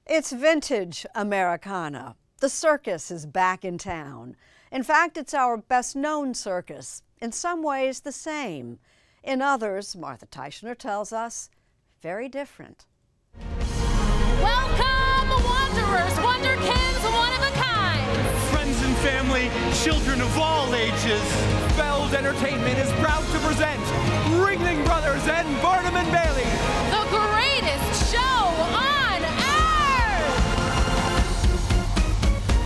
It's vintage Americana. The circus is back in town. In fact, it's our best-known circus. In some ways, the same. In others, Martha Teichner tells us, very different. Welcome, wanderers, wonderkins, one-of-a-kind. Friends and family, children of all ages. Feld Entertainment is proud to present Ringling Brothers and Barnum Bailey. The greatest show on earth!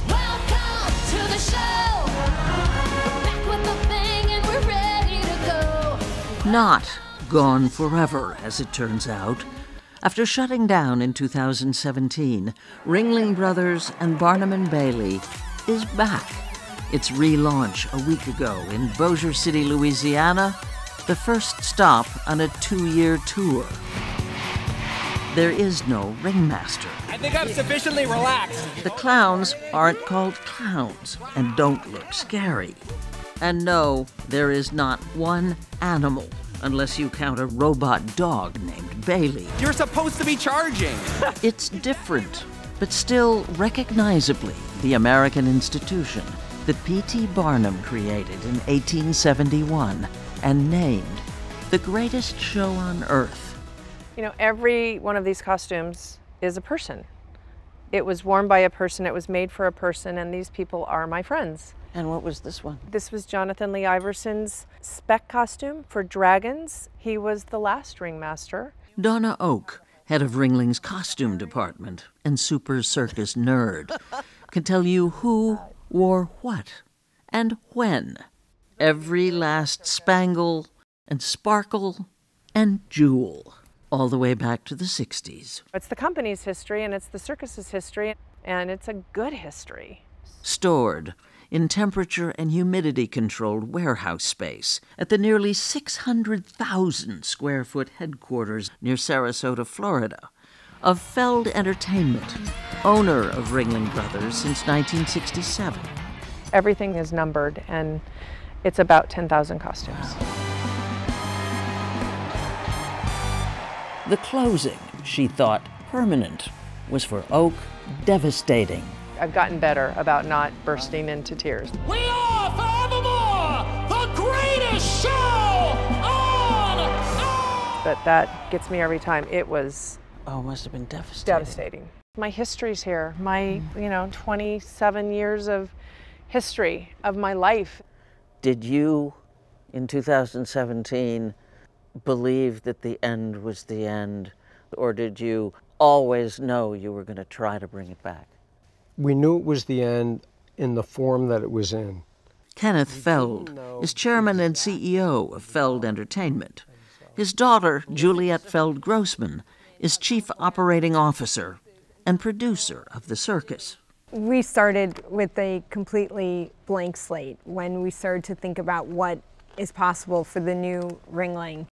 Welcome to the show. We're back with the thing and we're ready to go. Not gone forever, as it turns out. After shutting down in 2017, Ringling Brothers and Barnum Bailey is back. Its relaunch a week ago in Bossier City, Louisiana, the first stop on a 2-year tour. There is no ringmaster. I think I'm sufficiently relaxed. The clowns aren't called clowns and don't look scary. And no, there is not one animal, unless you count a robot dog named Bailey. You're supposed to be charging. It's different, but still recognizably the American institution that P.T. Barnum created in 1871 and named the greatest show on earth. You know, every one of these costumes is a person. It was worn by a person, it was made for a person, and these people are my friends. And what was this one? This was Jonathan Lee Iverson's spec costume for Dragons. He was the last ringmaster. Donna Oak, head of Ringling's costume department and super circus nerd, can tell you who wore what and when. Every last spangle and sparkle and jewel, all the way back to the 60s. It's the company's history and it's the circus's history, and it's a good history. Stored in temperature and humidity-controlled warehouse space at the nearly 600,000 square foot headquarters near Sarasota, Florida, of Feld Entertainment, owner of Ringling Brothers since 1967. Everything is numbered, and it's about 10,000 costumes. The closing, she thought permanent, was for Oak devastating. I've gotten better about not bursting into tears. We are forevermore the greatest show on earth! But that gets me every time. It was Oh, it must have been devastating. devastating. My history's here. My, 27 years of history of my life. Did you, in 2017, believe that the end was the end? Or did you always know you were going to try to bring it back? We knew it was the end in the form that it was in. Kenneth Feld is chairman and CEO of Feld Entertainment. His daughter, Juliet Feld Grossman, is chief operating officer and producer of the circus. We started with a completely blank slate when we started to think about what is possible for the new Ringling.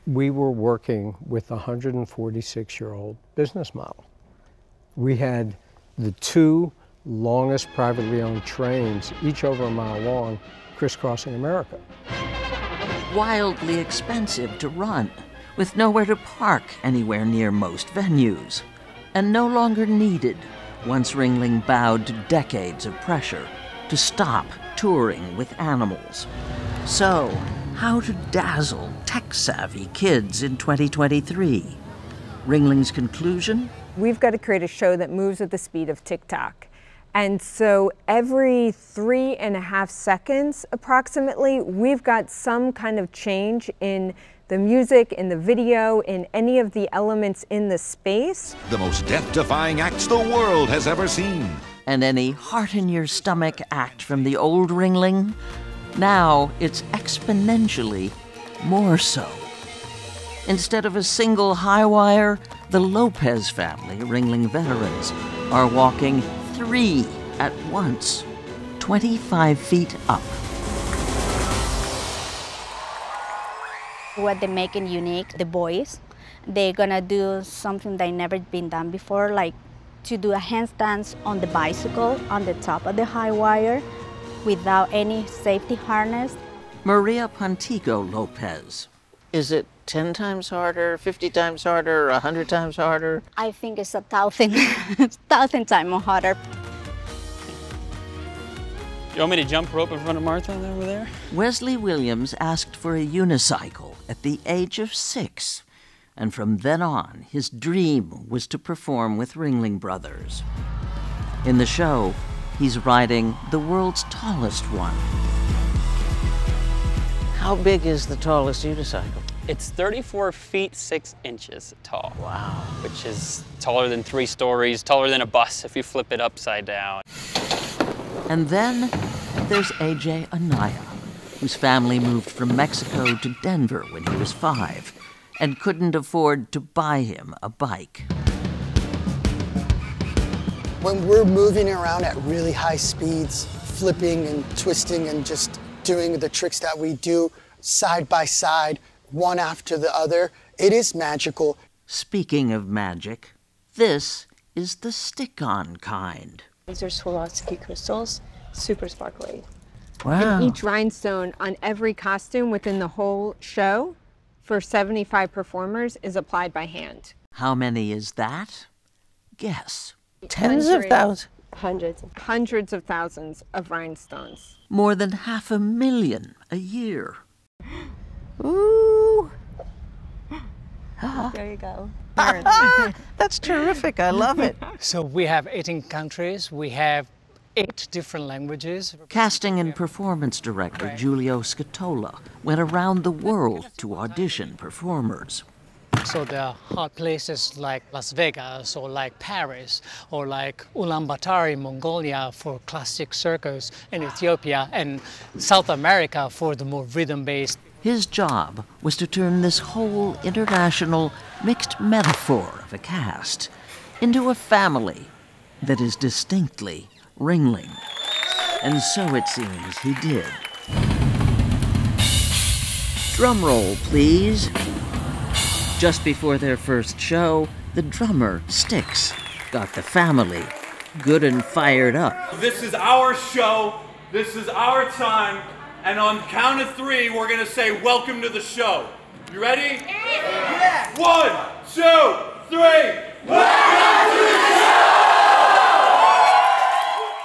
We were working with a 146-year-old business model. We had the two longest privately owned trains, each over a mile long, crisscrossing America. Wildly expensive to run, with nowhere to park anywhere near most venues, and no longer needed once Ringling bowed to decades of pressure to stop touring with animals. So, how to dazzle tech-savvy kids in 2023? Ringling's conclusion? We've got to create a show that moves at the speed of TikTok. And so every 3.5 seconds, approximately, we've got some kind of change in the music, in the video, in any of the elements in the space. The most death-defying acts the world has ever seen. And any heart-in-your-stomach act from the old Ringling? Now it's exponentially more so. Instead of a single high wire, the Lopez family, Ringling veterans, are walking 3 at once, 25 feet up. What they make it unique, the boys, they're gonna do something that never been done before, like to do a handstand on the bicycle on the top of the high wire without any safety harness. Maria Pontigo Lopez. Is it 10 times harder, 50 times harder, 100 times harder? I think it's 1,000, 1,000 times harder. You want me to jump rope in front of Martha over there? Wesley Williams asked for a unicycle at the age of 6. And from then on, his dream was to perform with Ringling Brothers. In the show, he's riding the world's tallest one. How big is the tallest unicycle? It's 34 feet 6 inches tall. Wow. Which is taller than 3 stories, taller than a bus if you flip it upside down. And then there's AJ Anaya, whose family moved from Mexico to Denver when he was 5 and couldn't afford to buy him a bike. When we're moving around at really high speeds, flipping and twisting and just doing the tricks that we do side by side, one after the other, it is magical. Speaking of magic, this is the stick-on kind. These are Swarovski crystals, super sparkly. Wow. And each rhinestone on every costume within the whole show for 75 performers is applied by hand. How many is that? Guess. Tens of thousands? Hundreds of thousands of rhinestones. More than 500,000 a year. Ooh. There you go. That's terrific. I love it. So we have 18 countries. We have 8 different languages. Casting and performance director Giulio Scatola went around the world to audition performers. So there are hot places like Las Vegas or like Paris or like Ulaanbaatar in Mongolia for classic circus, and Ethiopia and South America for the more rhythm-based. His job was to turn this whole international mixed metaphor of a cast into a family that is distinctly Ringling. And so it seems he did. Drum roll, please. Just before their first show, the drummer, Styx, got the family good and fired up. This is our show, this is our time, and on count of 3, we're gonna say welcome to the show. You ready? Yeah! 1, 2, 3, welcome to the show!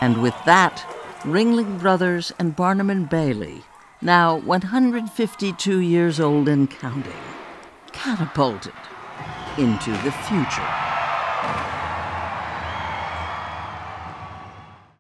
And with that, Ringling Brothers and Barnum Bailey, now 152 years old and counting, catapulted into the future.